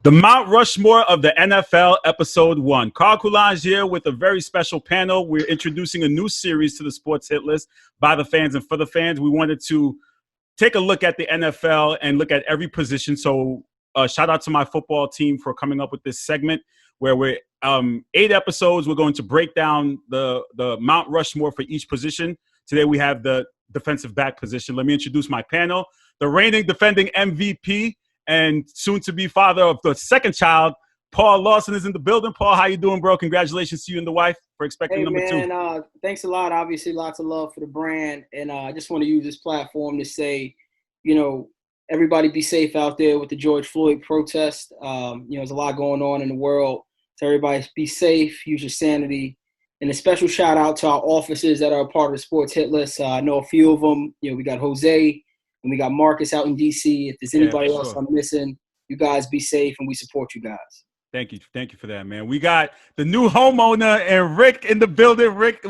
The Mount Rushmore of the NFL, Episode 1. Carl Coulage here with a very special panel. We're introducing a new series to the Sports Hit List by the fans and for the fans. We wanted to take a look at the NFL and look at every position. So shout out to my football team for coming up with this segment where we're 8 episodes. We're going to break down the Mount Rushmore for each position. Today we have the defensive back position. Let me introduce my panel. The reigning defending MVP and soon-to-be father of the second child, Paul Lawson, is in the building. Paul, how you doing, bro? Congratulations to you and the wife for expecting number 2. Thanks a lot. Obviously, lots of love for the brand. And I just want to use this platform to say, everybody be safe out there with the George Floyd protest. There's a lot going on in the world. So everybody be safe, use your sanity. And a special shout-out to our officers that are a part of the Sports Hit List. I know a few of them. We got Jose. And we got Marcus out in D.C. If there's anybody else I'm missing, you guys be safe, and we support you guys. Thank you for that, man. We got the new homeowner and Rick in the building. Rick,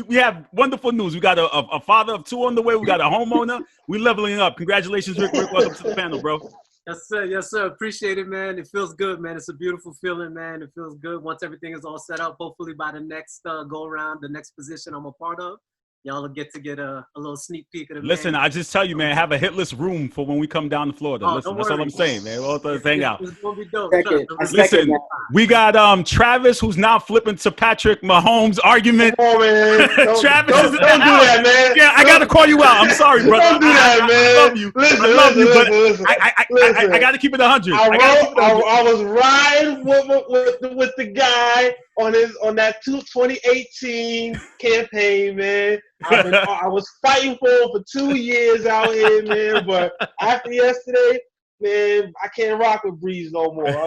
we have wonderful news. We got a father of 2 on the way. We got a homeowner. We leveling up. Congratulations, Rick. Rick, welcome to the panel, bro. Yes, sir. Yes, sir. Appreciate it, man. It feels good, man. It's a beautiful feeling, man. It feels good once everything is all set up. Hopefully by the next go-around, the next position I'm a part of, y'all will get a little sneak peek of the Listen, man. I just tell you, man, have a hitless room for when we come down to Florida. Listen, that's all I'm saying, man. We'll hang out. It's gonna be dope. Listen, we got Travis, who's now flipping to Patrick Mahomes' argument. Come on, man. Travis don't is do that, man. Yeah, I got to call you out. I'm sorry, brother. Don't do that, man. I love you. I love you, but I got to keep it 100. I was riding with the guy on that 2018 campaign, man. I was fighting for him for 2 years out here, man. But after yesterday, man, I can't rock with Breeze no more. Even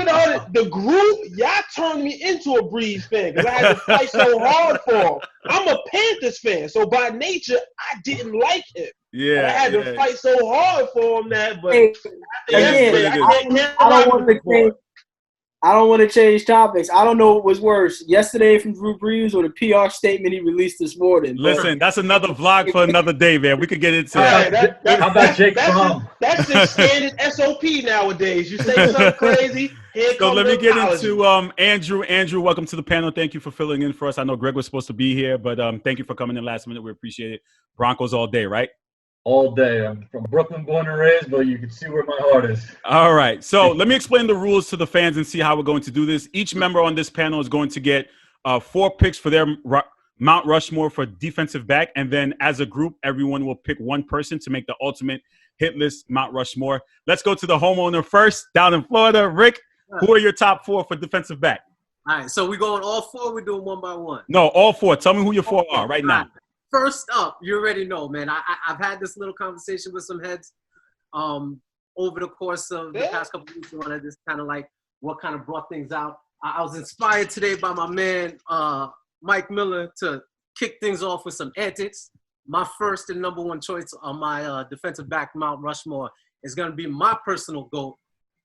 though the group, y'all turned me into a Breeze fan because I had to fight so hard for him. I'm a Panthers fan, so by nature, I didn't like him. Yeah, and I had to fight so hard for him that. But I don't want to change topics. I don't know what was worse, yesterday from Drew Brees or the PR statement he released this morning. Listen, that's another vlog for another day, man. We could get into that. How about Jake Fromm? That's just standard SOP nowadays. You say something crazy, so let me get into Andrew. Andrew, welcome to the panel. Thank you for filling in for us. I know Greg was supposed to be here, but thank you for coming in last minute. We appreciate it. Broncos all day, right? All day. I'm from Brooklyn, born and raised, but you can see where my heart is. All right. So let me explain the rules to the fans and see how we're going to do this. Each member on this panel is going to get 4 picks for their Mount Rushmore for defensive back. And then as a group, everyone will pick one person to make the ultimate hit list Mount Rushmore. Let's go to the homeowner first down in Florida. Rick, who are your top 4 for defensive back? All right. So we're going all 4. We're doing one by one. No, all 4. Tell me who your 4 are right now. First up, you already know, man. I've had this little conversation with some heads over the course of the past couple of weeks. I wanted this kind of like what kind of brought things out. I was inspired today by my man Mike Miller to kick things off with some antics. My first and number 1 choice on my defensive back Mount Rushmore is going to be my personal GOAT.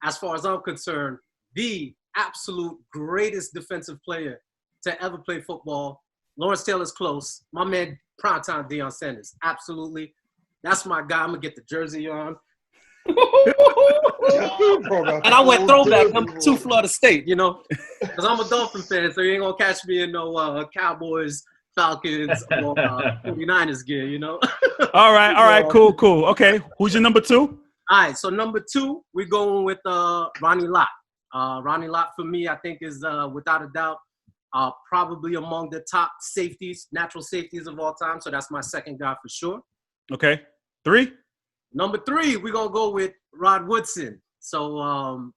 As far as I'm concerned, the absolute greatest defensive player to ever play football. Lawrence Taylor's close. My man, primetime Deion Sanders. Absolutely. That's my guy. I'm going to get the jersey on. And I went throwback number 2 Florida State, because I'm a Dolphin fan, so you ain't going to catch me in no Cowboys, Falcons, or 49ers gear, All right. Cool. Okay. Who's your number 2? All right. So number 2, we're going with Ronnie Lott. Ronnie Lott, for me, I think is without a doubt, probably among the top safeties, natural safeties of all time. So that's my second guy for sure. Okay. 3? Number 3, we're going to go with Rod Woodson. So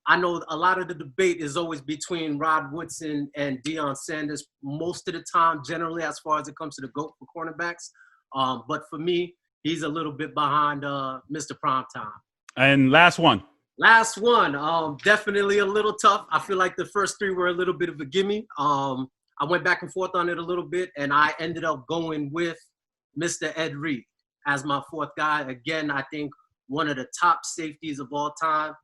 I know a lot of the debate is always between Rod Woodson and Deion Sanders most of the time, generally, as far as it comes to the GOAT for cornerbacks. But for me, he's a little bit behind Mr. Primetime. And last one. Definitely a little tough. I feel like the first 3 were a little bit of a gimme. I went back and forth on it a little bit, and I ended up going with Mr. Ed Reed as my 4th guy. Again, I think one of the top safeties of all time,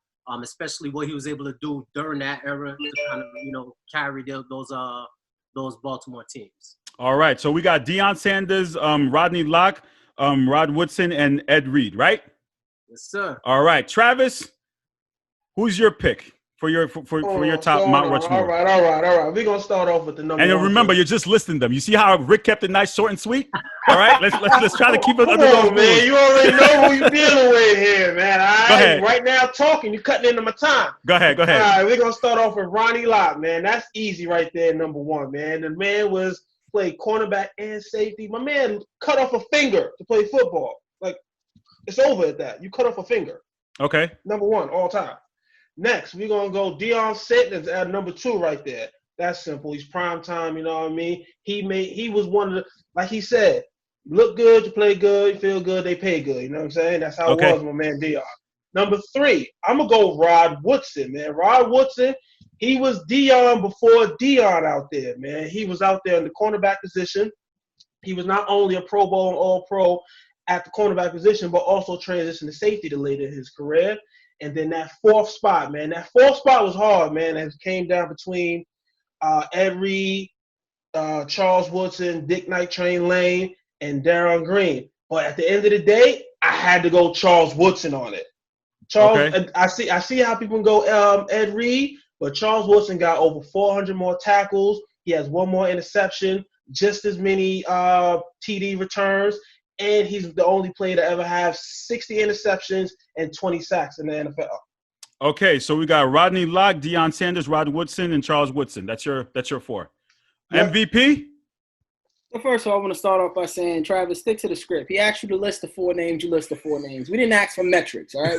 especially what he was able to do during that era to kind of, carry those Baltimore teams. All right. So we got Deion Sanders, Rodney Locke, Rod Woodson, and Ed Reed, right? Yes, sir. All right. Travis, Who's your pick for your top Mount Rushmore? All right. We're gonna start off with the number. And one remember, pick. you're just listing them. You see how Rick kept it nice, short, and sweet? All right, let's try to keep it under those Come on, man. rules. You already know who you're dealing with here, man. All right. Go ahead. Right now, talking, you're cutting into my time. Go ahead. All right, we're gonna start off with Ronnie Lott, man. That's easy right there, number one, man. The man played cornerback and safety. My man cut off a finger to play football. Like, it's over at that. You cut off a finger. Okay. Number one, all time. Next, we're going to go Deion Sanders at number 2 right there. That's simple. He's prime time, you know what I mean? He was one of the, like he said, you look good, you play good, you feel good, they pay good. You know what I'm saying? That's how it was, my man Deion. Number 3, I'm going to go Rod Woodson, man. Rod Woodson, he was Deion before Deion out there, man. He was out there in the cornerback position. He was not only a Pro Bowl and All-Pro at the cornerback position, but also transitioned to safety to later in his career. And then that 4th spot, man. That 4th spot was hard, man. It came down between Ed Reed, Charles Woodson, Dick Knight, Train Lane, and Darron Green. But at the end of the day, I had to go Charles Woodson on it. I see how people go Ed Reed, but Charles Woodson got over 400 more tackles. He has 1 more interception, just as many TD returns. And he's the only player to ever have 60 interceptions and 20 sacks in the NFL. Okay, so we got Rodney Lott, Deion Sanders, Rod Woodson, and Charles Woodson. That's your 4. Yep. MVP? So first of all, I want to start off by saying, Travis, stick to the script. He asked you to list the 4 names. You list the 4 names. We didn't ask for metrics, all right?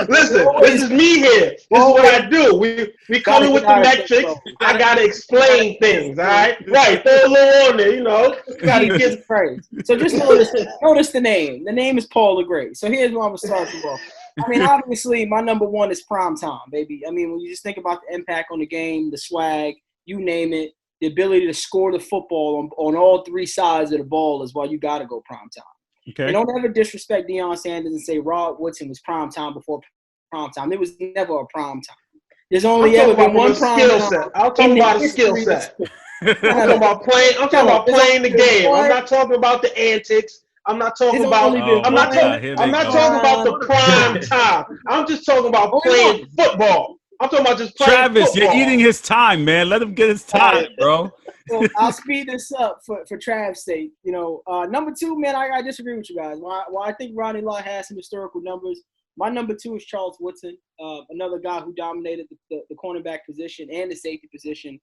Listen, this is me here. This is what I do. We come in with the metrics. I got to explain things, all right? Right, throw a little on there, you know. Got to get praise. So just notice the name. The name is Paul LeGray. So here's what I'm going to start you off. I mean, obviously, my number 1 is prime time, baby. I mean, when you just think about the impact on the game, the swag, you name it, the ability to score the football on all 3 sides of the ball is why you got to go prime time. Okay. And don't ever disrespect Deion Sanders and say Rod Woodson was prime time before prime time. There was never a prime time. There's only ever been one prime time. I'm talking about a skill set. I'm talking about playing the game. I'm not talking about the antics. I'm not talking about. I'm not talking about the prime time. I'm just talking about playing football. I'm talking about just playing Travis, football. you're eating his time, man. Let him get his time, bro. So I'll speed this up for Trav's sake. You know, number 2, man, I disagree with you guys. While I think Ronnie Lott has some historical numbers, my number 2 is Charles Woodson, another guy who dominated the cornerback position and the safety position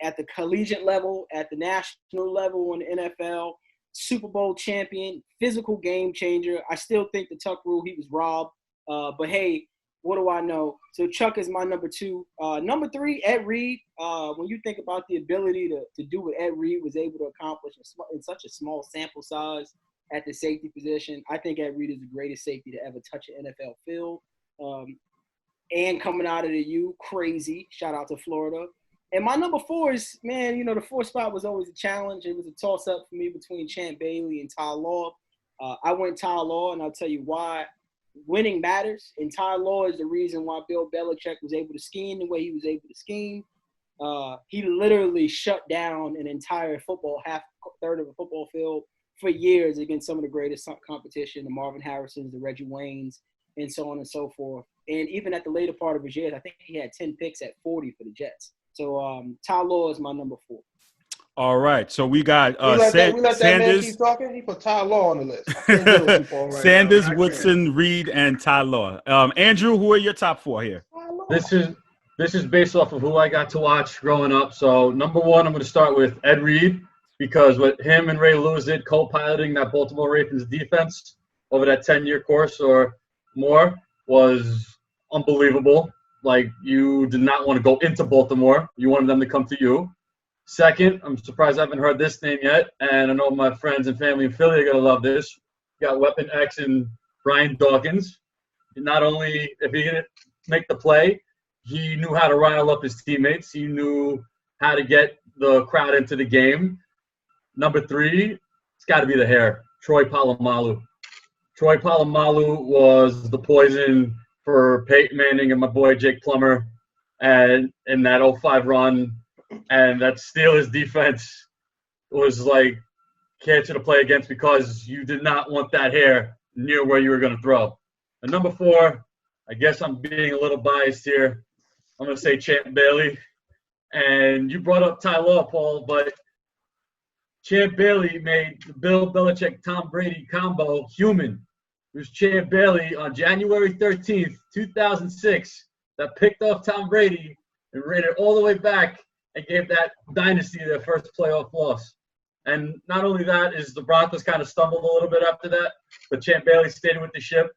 at the collegiate level, at the national level in the NFL, Super Bowl champion, physical game changer. I still think the Tuck rule, he was robbed. But, hey, what do I know? So Chuck is my number 2. Number 3, Ed Reed. When you think about the ability to do what Ed Reed was able to accomplish in such a small sample size at the safety position, I think Ed Reed is the greatest safety to ever touch an NFL field. And coming out of the U, crazy. Shout out to Florida. And my number 4 is, man, you know, the 4th spot was always a challenge. It was a toss-up for me between Champ Bailey and Ty Law. I went Ty Law, and I'll tell you why. Winning matters, and Ty Law is the reason why Bill Belichick was able to scheme the way he was able to scheme. He literally shut down an entire third of a football field for years against some of the greatest competition, the Marvin Harrisons, the Reggie Waynes, and so on and so forth. And even at the later part of his years, I think he had 10 picks at 40 for the Jets. So Ty Law is my number 4. All right, so we got we let that man Sanders. keep talking. He put Ty Law on the list. I can't deal with people right Sanders, now. Woodson, Reed, and Ty Law. Andrew, who are your top 4 here? This is based off of who I got to watch growing up. So number 1, I'm going to start with Ed Reed, because what him and Ray Lewis did co-piloting that Baltimore Ravens defense over that 10-year course or more was unbelievable. Like, you did not want to go into Baltimore. You wanted them to come to you. Second, I'm surprised I haven't heard this name yet, and I know my friends and family in Philly are going to love this. You got Weapon X and Brian Dawkins. Not only if he didn't make the play, he knew how to rile up his teammates. He knew how to get the crowd into the game. Number 3, it's got to be the hair, Troy Polamalu. Troy Polamalu was the poison for Peyton Manning and my boy Jake Plummer, and in that 05 run. And that Steelers defense was like cancer to play against because you did not want that hair near where you were going to throw. And number 4, I guess I'm being a little biased here. I'm going to say Champ Bailey. And you brought up Ty Law, Paul, but Champ Bailey made the Bill Belichick-Tom Brady combo human. It was Champ Bailey on January 13th, 2006, that picked off Tom Brady and ran it all the way back and gave that dynasty their first playoff loss. And not only that is the Broncos kind of stumbled a little bit after that, but Champ Bailey stayed with the ship.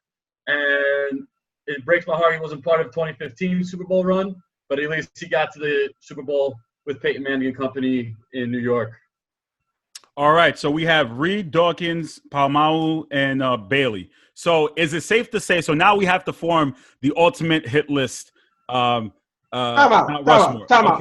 And it breaks my heart he wasn't part of the 2015 Super Bowl run, but at least he got to the Super Bowl with Peyton Manning and company in New York. All right, so we have Reed, Dawkins, Palmau, and Bailey. So is it safe to say, so now we have to form the ultimate hit list? Mount Rushmore. Time out.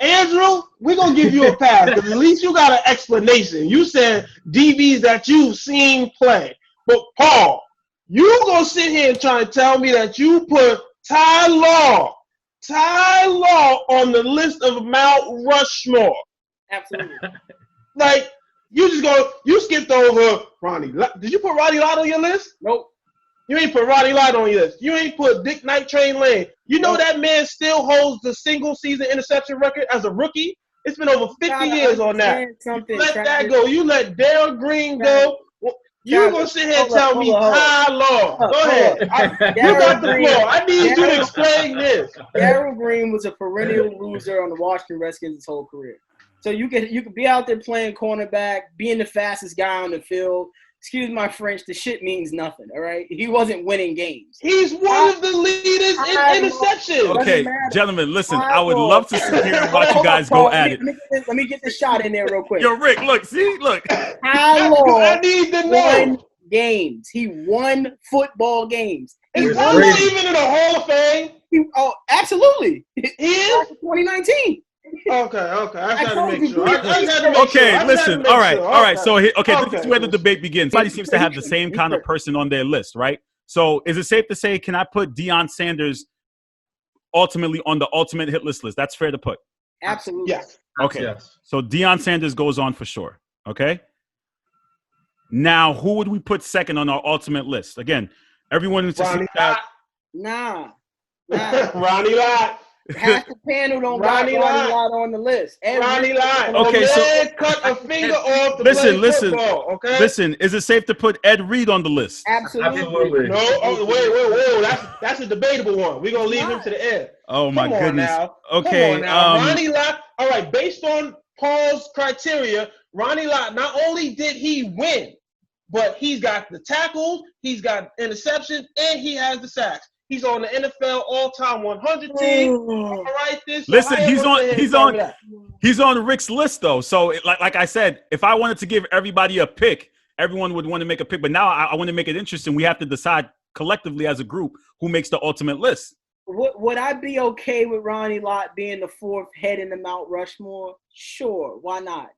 Andrew, we're going to give you a pass, because at least you got an explanation. You said DBs that you've seen play. But, Paul, you going to sit here and try and tell me that you put Ty Law on the list of Mount Rushmore. Absolutely. Like, you skipped over Ronnie. Did you put Ronnie Lott on your list? Nope. You ain't put Ronnie Lott on your list. You ain't put Dick Night Train Lane. You know that man still holds the single season interception record as a rookie? It's been over 50 years on that. Let that go. You let Darryl Green go. You're going to sit here and tell me Ty Law. Go ahead. You got the floor. I need you to explain this. Darryl Green was a perennial loser on the Washington Redskins his whole career. So you could be out there playing cornerback, being the fastest guy on the field. Excuse my French, the shit means nothing, all right? He wasn't winning games. He's one of the leaders in interceptions. Okay, gentlemen, listen, I would love to sit here and watch you guys go at it. Let me get the shot in there real quick. Yo, Rick, look. I need to know. Won games. He won football games. Is Rondo even in the Hall of Fame? Absolutely. He is? 2019. Okay. I got to make sure. Okay, listen. All right. So, this is where the debate begins. Somebody seems to have the same kind of person on their list, right? So, is it safe to say, can I put Deion Sanders ultimately on the ultimate hit list? That's fair to put. Absolutely. Yes. Okay. Yes. So, Deion Sanders goes on for sure. Okay. Now, who would we put second on our ultimate list? Again, everyone needs to see that. Nah. Ronnie Lott. Half the panel don't got Ronnie Lott on the list. Ronnie Lott. Okay, so cut a finger off to play football, okay? Listen, is it safe to put Ed Reed on the list? Absolutely. No, whoa. That's a debatable one. We're going to leave him to the end. Oh, my goodness. Now. Okay. Come on now. Ronnie Lott, all right, based on Paul's criteria, Ronnie Lott, not only did he win, but he's got the tackles, he's got interceptions, and he has the sacks. He's on the NFL all-time 100 team. All right, listen, he's on Rick's list though. So, like I said, if I wanted to give everybody a pick, everyone would want to make a pick. But now I want to make it interesting. We have to decide collectively as a group who makes the ultimate list. Would I be okay with Ronnie Lott being the fourth head in the Mount Rushmore? Sure, why not?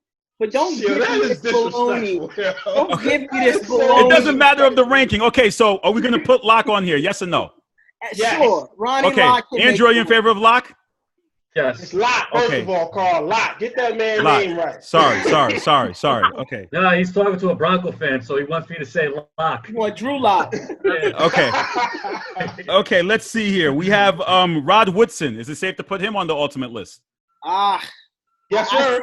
But don't give me this baloney. Don't give me this baloney. It doesn't matter of the ranking. Okay, so are we going to put Locke on here? Yes or no? Yes. Sure. Ronnie Lott. Andrew, are you in favor of Locke? Yes. It's Locke, first of all, Carl. Locke. Get that man's name right. Sorry. Okay. No, he's talking to a Bronco fan, so he wants me to say Locke. You want Drew Locke. Okay. Okay, let's see here. We have Rod Woodson. Is it safe to put him on the ultimate list? Yes, sir.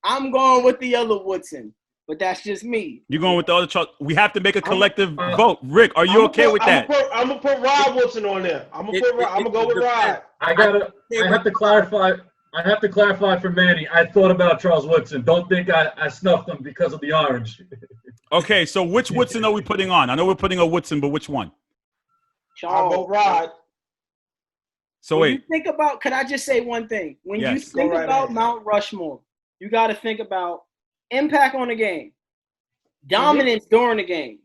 I'm going with the other Woodson. But that's just me. You're going with the other we have to make a collective vote. Rick, are you okay with that? I'm gonna put Rod Woodson on there. I'm gonna go with Rod. I have to clarify. I have to clarify for Manny. I thought about Charles Woodson. Don't think I snuffed him because of the orange. Okay, so which Woodson are we putting on? I know we're putting a Woodson, but which one? I'll vote Rod. So when you think about, could I just say one thing? When you think about Mount Rushmore, you got to think about impact on the game, dominance during the game,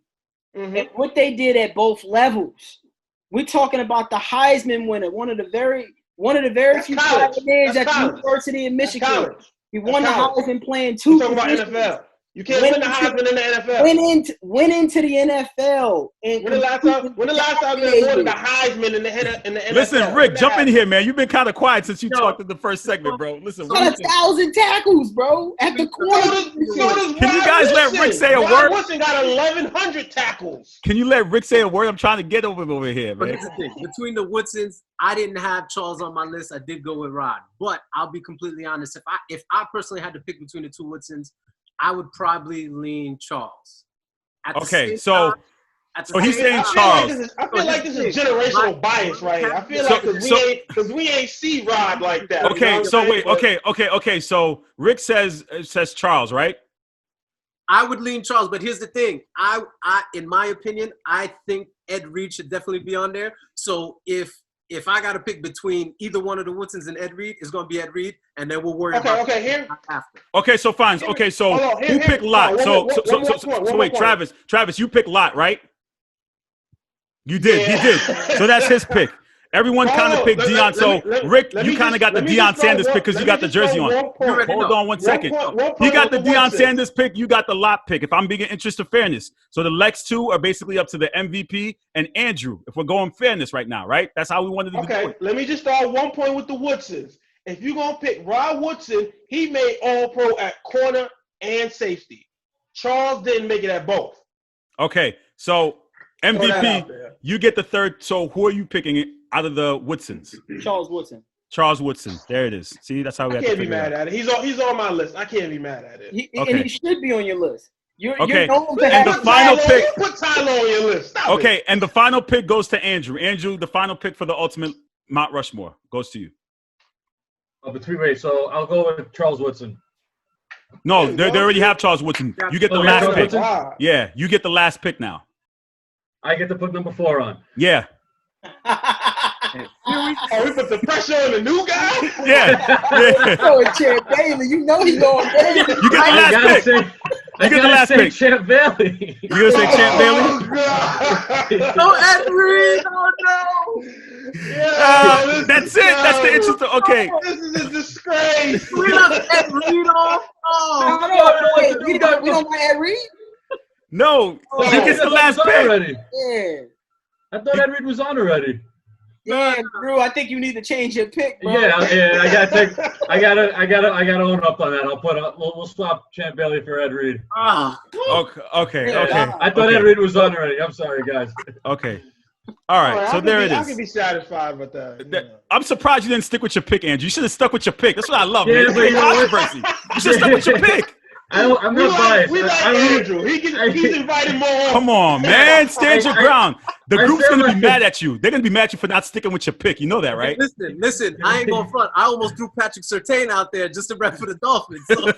and what they did at both levels. We're talking about the Heisman winner, one of the very few pioneers at the University of Michigan. He won the Heisman playing 2 positions. You can't win the Heisman in the NFL. Went into the NFL. And When the last time they awarded the Heisman in the NFL? Listen, Rick, jump in here, man. You've been kind of quiet since you talked in the first segment, bro. Listen, got 1,000 tackles, bro, at the corner. Can you guys let Rick say a word? Rod Woodson got 1,100 tackles. Can you let Rick say a word? I'm trying to get over here, But man. here's the thing. Between the Woodsons, I didn't have Charles on my list. I did go with Rod. But I'll be completely honest. If I personally had to pick between the two Woodsons, I would probably lean Charles. Okay, so he's saying Charles. I feel like this is generational bias, right? I feel like because we ain't see Rod like that. Okay, so wait, okay. So Rick says Charles, right? I would lean Charles, but here's the thing. I in my opinion, I think Ed Reed should definitely be on there. So if I got to pick between either one of the Woodsons and Ed Reed, it's going to be Ed Reed, and then we'll worry about it after. Okay, so fine. Okay, so who picked Lot? So wait, Travis, you picked Lot, right? You did. Yeah. He did. So that's his pick. Everyone kind of picked Deion. So Rick, you kind of got the Deion Sanders pick because you got the jersey on. Hold on 1 second. He got the Deion Sanders pick. You got the Lot pick. If I'm being interest of fairness, so the next two are basically up to the MVP and Andrew. If we're going fairness right now, right? That's how we wanted to do it. Okay, let me just start 1 point with the Woodsons. If you're gonna pick Rod Woodson, he made All-Pro at corner and safety. Charles didn't make it at both. Okay, so MVP, you get the third. So who are you picking out of the Woodsons? Charles Woodson. Charles Woodson. There it is. See, that's how we have to figure it out. I can't be mad at it. He's on my list. I can't be mad at it. And he should be on your list. You're and the final pick. Put Tyler on your list. Stop it. And the final pick goes to Andrew. Andrew, the final pick for the ultimate Mount Rushmore goes to you. So I'll go with Charles Woodson. No, they already have Charles Woodson. You get the last pick. Wow. Yeah, you get the last pick now. I get to put number 4 on. Yeah. We put the pressure on the new guy? Yeah. Going Champ Bailey. You know he's going Bailey. You get the last pick. You get the last pick. Champ Bailey. You gonna say Champ Bailey? Oh, Ed Reed. Oh, no. Yeah, that's it. That's the interest. Okay. This is a disgrace. We left Ed Reed off. Oh, wait, we don't want Ed Reed? No, he gets the last pick. Already. Yeah. I thought Ed Reed was on already. Yeah, Drew, I think you need to change your pick, bro. Yeah, I gotta own up on that. We'll swap Champ Bailey for Ed Reed. Okay. I thought Ed Reed was on already. I'm sorry, guys. Okay. All right, so there it is. I can be satisfied with that. I'm surprised you didn't stick with your pick, Andrew. You should have stuck with your pick. That's what I love, Yeah, man. but you know what? Controversy. You should have stuck with your pick. I'm not biased. We like Andrew. He's invited more. Come on, man. Stand your ground. The group's going to be mad at you. They're going to be mad at you for not sticking with your pick. You know that, right? Listen. I ain't going to front. I almost threw Patrick Surtain out there just to rep for the Dolphins. So.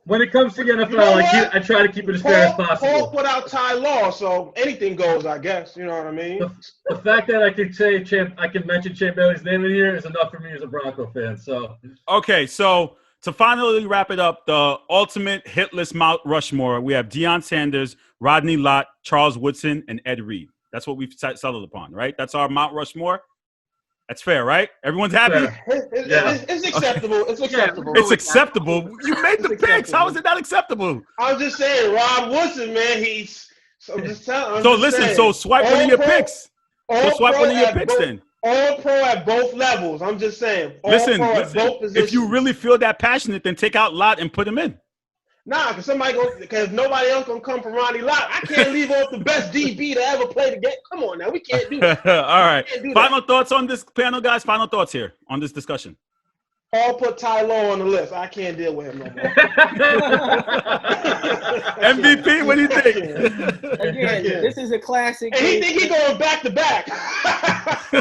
When it comes to the NFL, I try to keep it as fair as possible. Paul put out Ty Law, so anything goes, I guess. You know what I mean? The fact that I can mention Champ Bailey's name in here is enough for me as a Bronco fan. So okay, so to finally wrap it up, the ultimate hit list Mount Rushmore, we have Deion Sanders, Rodney Lott, Charles Woodson, and Ed Reed. That's what we've settled upon, right? That's our Mount Rushmore. That's fair, right? Everyone's happy? It's acceptable. It's acceptable. It's acceptable. You made the picks. How is it not acceptable? I'm just saying, Rod Woodson, man, So swipe one of your picks. So swipe one of your picks then. All pro at both levels. I'm just saying. Listen, at both positions. If you really feel that passionate, then take out Lott and put him in. Nah, because nobody else gonna come from Ronnie Lott. I can't leave off the best DB to ever play the game. Come on now, we can't do that. All right. Final thoughts on this panel, guys. Final thoughts here on this discussion. Paul put Ty Law on the list. I can't deal with him no more. MVP, what do you think? Again, this is a classic and case. he think he going back to back.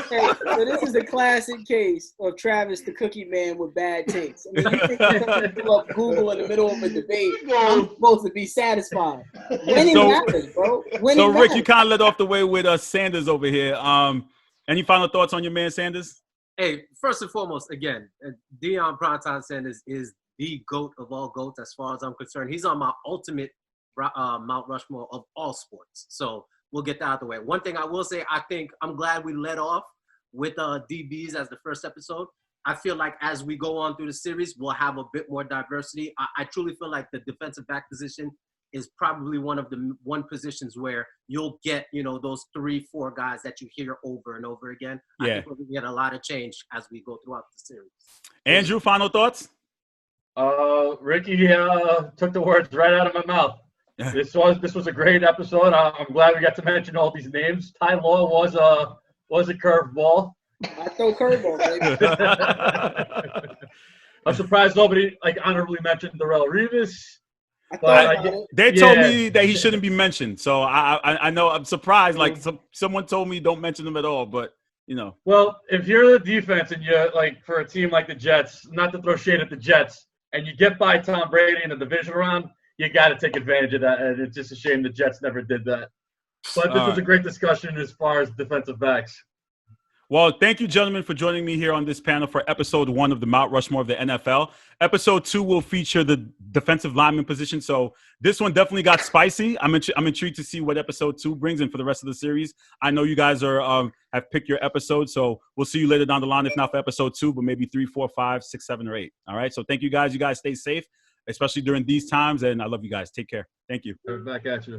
So this is a classic case of Travis the Cookie Man with bad takes. I mean, you think you're going to pull up Google in the middle of a debate. I'm supposed to be satisfied. Winning matters, bro. Winning Rick, matters. you kind of led off the way with Sanders over here. Any final thoughts on your man Sanders? Hey, first and foremost, again, Deion Primetime Sanders is the GOAT of all GOATs as far as I'm concerned. He's on my ultimate Mount Rushmore of all sports. So we'll get that out of the way. One thing I will say, I think I'm glad we led off with DBs as the first episode. I feel like as we go on through the series, we'll have a bit more diversity. I truly feel like the defensive back position is probably one of the positions where you'll get, those 3-4 guys that you hear over and over again. Yeah. I think we're going to get a lot of change as we go throughout the series. Andrew, final thoughts? Ricky took the words right out of my mouth. This was a great episode. I'm glad we got to mention all these names. Ty Law was a curveball. I throw curveball, baby. I'm surprised nobody honorably mentioned Darrell Revis. They told me that he shouldn't be mentioned, so I know I'm surprised. Like someone told me don't mention him at all, but Well, if you're the defense and you're for a team like the Jets, not to throw shade at the Jets, and you get by Tom Brady in the division round, you got to take advantage of that. And it's just a shame the Jets never did that. But this was a great discussion as far as defensive backs. Well, thank you, gentlemen, for joining me here on this panel for episode 1 of the Mount Rushmore of the NFL. Episode 2 will feature the defensive lineman position. So this one definitely got spicy. I'm intrigued to see what episode 2 brings in for the rest of the series. I know you guys are have picked your episode, so we'll see you later down the line, if not for episode 2, but maybe 3, 4, 5, 6, 7, or 8. All right. So thank you guys. You guys stay safe, especially during these times. And I love you guys. Take care. Thank you. Back at you.